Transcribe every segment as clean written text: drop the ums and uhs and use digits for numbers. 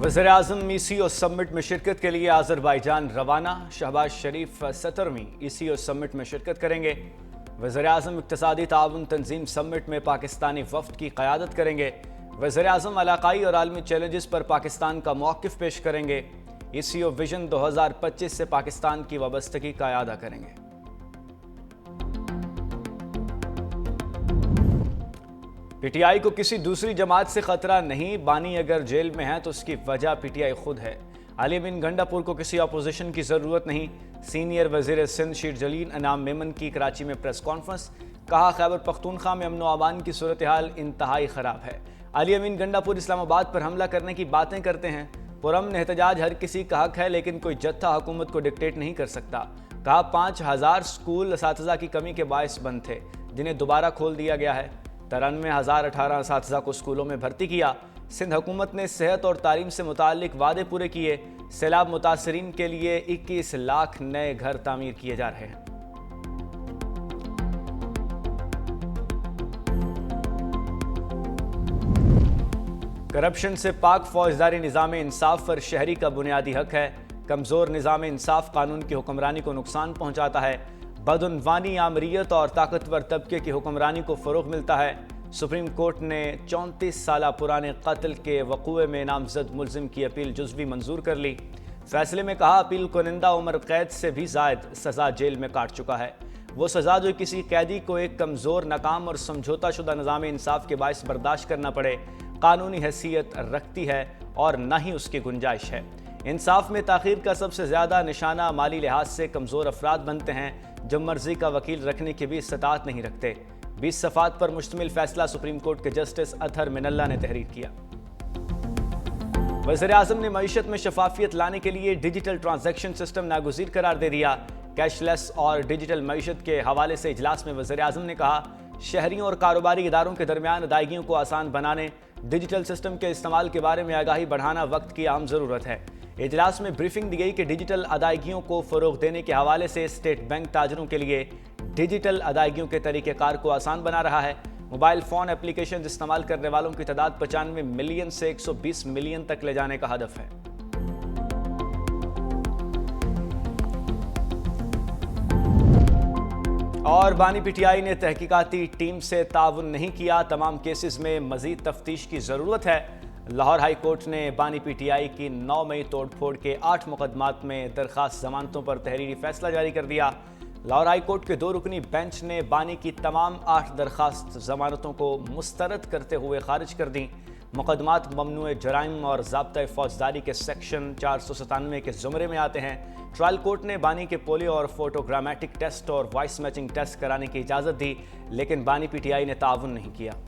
वज़ीर-ए-आज़म ECO summit में शिरकत के लिए आज़रबाईजान रवाना। शहबाज शरीफ 17वीं ECO समिट में शिरकत करेंगे। वज़ीर-ए-आज़म इक़्तिसादी ताउन तंज़ीम समिट में पाकिस्तानी वफ़द की क़यादत करेंगे। वज़ीर-ए-आज़म इलाक़ाई और आलमी चैलेंजेस पर पाकिस्तान का मौक़िफ़ पेश करेंगे। ECO विजन 2025 से पाकिस्तान की वाबस्तगी का इआदा करेंगे। PTI को किसी दूसरी जमात से खतरा नहीं, बानी अगर जेल में है तो उसकी वजह PTI खुद है। अली अमीन गंडापुर को किसी अपोजिशन की ज़रूरत नहीं। सीनियर वज़ीर सिंध शीर जलील अनाम मेमन की कराची में प्रेस कॉन्फ्रेंस। कहा, खैबर पख्तूनख्वा में अमन व अमान की सूरत हाल इंतहाई ख़राब है। अली अमीन गंडापुर इस्लामाबाद पर हमला करने की बातें करते हैं। पुरअमन एहतजाज हर किसी का हक है, लेकिन कोई जत्था हुकूमत को डिक्टेट नहीं कर सकता। कहा, 5000 स्कूल असातिज़ा की कमी के बायस बंद थे, जिन्हें दोबारा खोल दिया गया है। 93,018 असातिज़ा को स्कूलों में भर्ती किया। सिंध हुकूमत ने सेहत और तालीम से मुताल्लिक वादे पूरे किए। सैलाब मुतासरीन के लिए 21 लाख नए घर तामीर किए जा रहे हैं। करप्शन से पाक फौजदारी निज़ाम इंसाफ पर शहरी का बुनियादी हक है। कमज़ोर निज़ाम इंसाफ कानून की हुक्मरानी को नुकसान पहुँचाता है। बदउनवानी, आमरीत और ताकतवर तबके की हुक्मरानी को फ़रोग़ मिलता है। सुप्रीम कोर्ट ने 34 साल पुराने कत्ल के वक़ूए में नामज़द मुलज़िम की अपील जुज़वी मंजूर कर ली। फैसले में कहा, अपील कुनिंदा उम्र कैद से भी ज़ायद सज़ा जेल में काट चुका है। वो सज़ा जो किसी कैदी को एक कमज़ोर, नाकाम और समझौता शुदा निज़ाम इंसाफ के बायस बर्दाश्त करना पड़े, कानूनी हैसियत रखती है और न ही उसकी गुंजाइश है। इंसाफ में ताख़ीर का सबसे ज़्यादा निशाना माली लिहाज से कमज़ोर अफराद बनते हैं, जब मर्जी का वकील रखने की भी इस्तात नहीं रखते। 20 सफ़ात पर मुश्तमिल फैसला सुप्रीम कोर्ट के जस्टिस अतहर मिनल्ला ने तहरीर किया। वज़ीर-ए-आज़म ने मईशत में शफाफियत लाने के लिए डिजिटल ट्रांजैक्शन सिस्टम नागुज़ीर करार दे दिया। कैशलेस और डिजिटल मईशत के हवाले से इजलास में वज़ीर-ए-आज़म ने कहा, शहरियों और कारोबारी इदारों के दरमियान अदायगियों को आसान बनाने, डिजिटल सिस्टम के इस्तेमाल के बारे में आगाही बढ़ाना वक्त की अहम ज़रूरत है। इजलास में ब्रीफिंग दी गई कि डिजिटल अदायगियों को फ़रोग़ देने के हवाले से स्टेट बैंक ताजरों के लिए डिजिटल अदायगियों के तरीक़ेकार को आसान बना रहा है। मोबाइल फ़ोन एप्लीकेशन इस्तेमाल करने वालों की तादाद 95 मिलियन से 120 मिलियन तक ले जाने का हदफ है। और बानी PTI ने तहकीकाती टीम से ताउन नहीं किया, तमाम केसेस में मज़ीद तफ्तीश की ज़रूरत है। लाहौर हाई कोर्ट ने बानी PTI की 9 मई तोड़फोड़ के 8 मुकदमात में दरख्वास्त ज़मानतों पर तहरीरी फैसला जारी कर दिया। लाहौर हाई कोर्ट के 2 रुकनी बेंच ने बानी की तमाम 8 दरख्वास्त ज़मानतों को मुस्तरद करते हुए खारिज कर दी। मुकदमात ममनुए जराइम और ज़ाब्ता फौजदारी के सेक्शन 497 के ज़ुमरे में आते हैं। ट्रायल कोर्ट ने बानी के पोलियो और फोटोग्रामेटिक टेस्ट और वॉइस मैचिंग टेस्ट कराने की इजाज़त दी, लेकिन बानी PTI ने ताउन नहीं किया।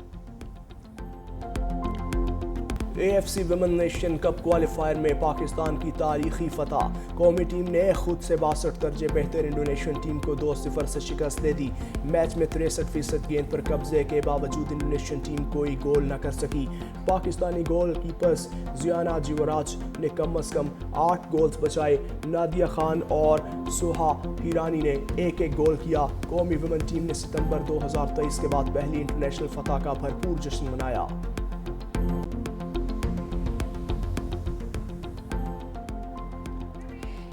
AFC women nation cup qualifier में पाकिस्तान की तारीखी फतह। कौमी टीम ने खुद से 62 दर्जे बेहतर इंडोनेशियन टीम को 2-0 से शिकस्त दे दी। मैच में 63% गेंद पर कब्जे के बावजूद इंडोनेशियन टीम कोई गोल न कर सकी। पाकिस्तानी गोल कीपर्स ज़ियाना जीवराज ने कम अज़ कम 8 गोल्स बचाए। नादिया खान और सुहा हीरानी ने एक गोल किया। कौमी वुमेन टीम ने सितंबर 2023 के बाद पहली इंटरनेशनल फतह का भरपूर जश्न मनाया।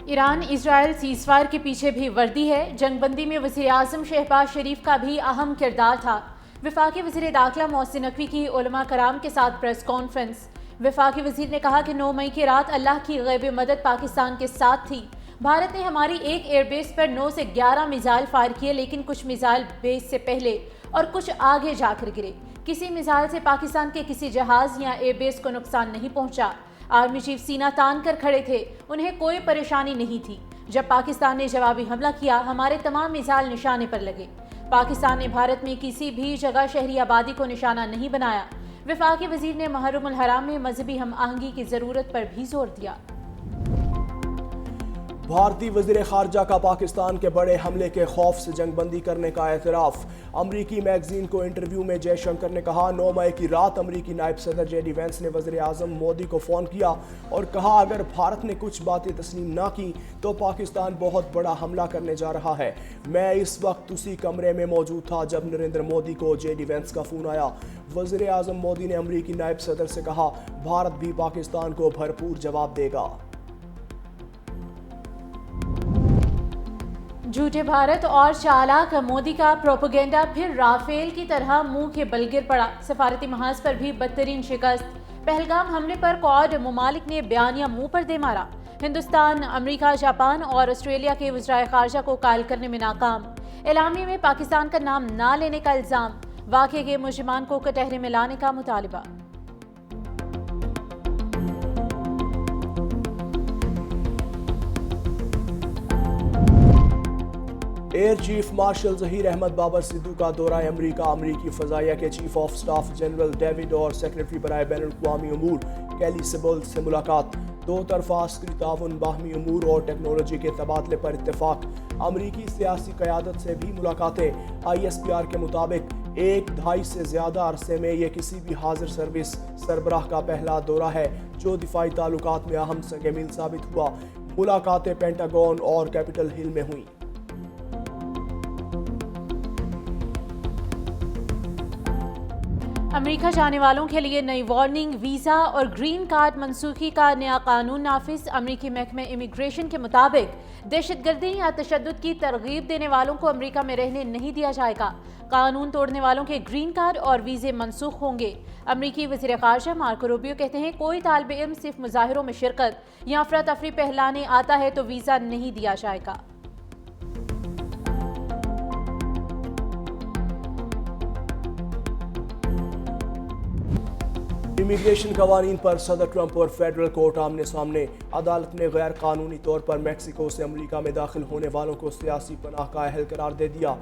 ईरान इजराइल सीज़फायर के पीछे भी वर्दी है। जंगबंदी में वज़ीर-ए-आज़म शहबाज शरीफ का भी अहम किरदार था। वफाकी वज़ीर दाखिला मोहसिन नकवी की उलमा कराम के साथ प्रेस कॉन्फ्रेंस। वफाकी वज़ीर ने कहा कि 9 मई की रात अल्लाह की गैबी मदद पाकिस्तान के साथ थी। भारत ने हमारी एक एयरबेस पर 9 से 11 मिसाइल फायर किए, लेकिन कुछ मिसाइल बेस से पहले और कुछ आगे जाकर गिरे। किसी मिसाइल से पाकिस्तान के किसी जहाज़ या एयरबेस को नुकसान नहीं पहुंचा। आर्मी चीफ सीना तान कर खड़े थे, उन्हें कोई परेशानी नहीं थी। जब पाकिस्तान ने जवाबी हमला किया, हमारे तमाम मिसाइल निशाने पर लगे। पाकिस्तान ने भारत में किसी भी जगह शहरी आबादी को निशाना नहीं बनाया। वफाकी वजीर ने मुहर्रमुल हराम में मजहबी हम आहंगी की ज़रूरत पर भी जोर दिया। بھارتی وزیر خارجہ کا پاکستان کے بڑے حملے کے خوف سے جنگ بندی کرنے کا اعتراف۔ امریکی میگزین کو انٹرویو میں جے شنکر نے کہا 9 مئی کی رات امریکی نائب صدر جے ڈی وینس نے وزیر اعظم مودی کو فون کیا اور کہا اگر بھارت نے کچھ باتیں تسلیم نہ کی تو پاکستان بہت بڑا حملہ کرنے جا رہا ہے۔ میں اس وقت اسی کمرے میں موجود تھا جب نریندر مودی کو جے ڈی وینس کا فون آیا۔ وزیر اعظم مودی نے امریکی نائب صدر سے کہا بھارت بھی پاکستان کو بھرپور جواب دے گا۔ جھوٹے بھارت اور چالاک مودی کا پروپیگنڈا پھر رافیل کی طرح منہ کے بل گر پڑا۔ سفارتی محاذ پر بھی بدترین شکست۔ پہلگام حملے پر کوڈ ممالک نے بیانیہ منہ پر دے مارا۔ ہندوستان، امریکہ، جاپان اور آسٹریلیا کے وزرائے خارجہ کو قائل کرنے میں ناکام۔ اعلامیے میں پاکستان کا نام نہ لینے کا الزام۔ واقعے کے ملزمان کو کٹہرے میں لانے کا مطالبہ۔ Air chief marshal Zaheer Ahmad Babar Sidhu کا دورہ امریکہ۔ امریکی فضائیہ کے chief of staff general David اور سیکرٹری برائے بین الاقوامی امور کیلی سیبل سے ملاقات۔ دو طرفہ عسکری تعاون، باہمی امور اور ٹیکنالوجی کے تبادلے پر اتفاق۔ امریکی سیاسی قیادت سے بھی ملاقاتیں۔ ISPR کے مطابق 1.5 سے زیادہ عرصے میں یہ کسی بھی حاضر سروس سربراہ کا پہلا دورہ ہے جو دفاعی تعلقات میں اہم سنگ میل ثابت ہوا۔ ملاقاتیں پینٹاگون اور کیپٹل ہل میں ہوئیں۔ امریکہ جانے والوں کے لیے نئی وارننگ، ویزا اور گرین کارڈ منسوخی کا نیا قانون نافذ۔ امریکی محکمہ امیگریشن کے مطابق دہشت گردی یا تشدد کی ترغیب دینے والوں کو امریکہ میں رہنے نہیں دیا جائے گا۔ قانون توڑنے والوں کے گرین کارڈ اور ویزے منسوخ ہوں گے۔ امریکی وزیر خارجہ مارکو روبیو کہتے ہیں کوئی طالب علم صرف مظاہروں میں شرکت یا افراتفری پھیلانے آتا ہے تو ویزا نہیں دیا جائے گا۔ امیگریشن قوانین پر صدر ٹرمپ اور فیڈرل کورٹ آمنے سامنے۔ عدالت نے غیر قانونی طور پر میکسیکو سے امریکہ میں داخل ہونے والوں کو سیاسی پناہ کا اہل قرار دے دیا۔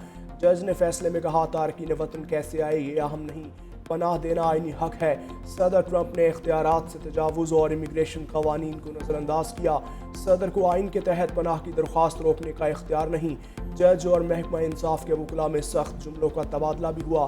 جج نے فیصلے میں کہا تارکین وطن کیسے آئے یہ اہم نہیں، پناہ دینا آئینی حق ہے۔ صدر ٹرمپ نے اختیارات سے تجاوز اور امیگریشن قوانین کو نظر انداز کیا۔ صدر کو آئین کے تحت پناہ کی درخواست روکنے کا اختیار نہیں۔ جج اور محکمہ انصاف کے وکلاء میں سخت جملوں کا تبادلہ بھی ہوا۔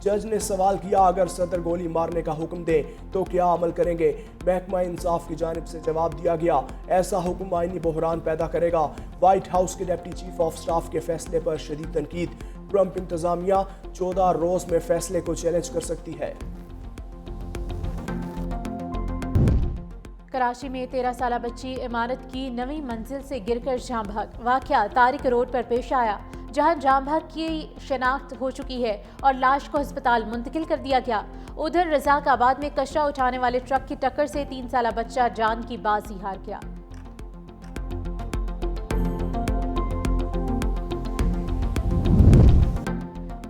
جج نے سوال کیا اگر صدر گولی مارنے کا حکم دے تو کیا عمل کریں گے؟ محکمہ انصاف کی جانب سے جواب دیا گیا ایسا حکم آئینی بحران پیدا کرے گا۔ وائٹ ہاؤس کے ڈپٹی چیف آف سٹاف کے فیصلے پر شدید تنقید۔ ٹرمپ انتظامیہ 14 روز میں فیصلے کو چیلنج کر سکتی ہے۔ کراچی میں 13 سالہ بچی عمارت کی 9ویں منزل سے گر کر جاں بحق۔ واقعہ طارق روڈ پر پیش آیا جہاں جاں بحق کی شناخت ہو چکی ہے اور لاش کو ہسپتال منتقل کر دیا گیا۔ ادھر رزاق آباد میں کچرا اٹھانے والے ٹرک کی ٹکر سے 3 سالہ بچہ جان کی بازی ہار گیا۔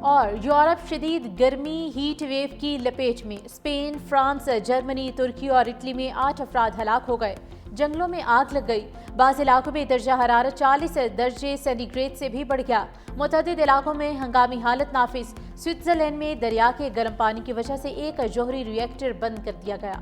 اور یورپ شدید گرمی ہیٹ ویو کی لپیٹ میں۔ اسپین، فرانس، جرمنی، ترکی اور اٹلی میں 8 افراد ہلاک ہو گئے۔ جنگلوں میں آگ لگ گئی۔ بعض علاقوں میں درجہ حرارت 40 درجے سینٹی گریڈ سے بھی بڑھ گیا۔ متعدد علاقوں میں ہنگامی حالت نافذ۔ سوئٹزرلینڈ میں دریا کے گرم پانی کی وجہ سے ایک جوہری ری ایکٹر بند کر دیا گیا۔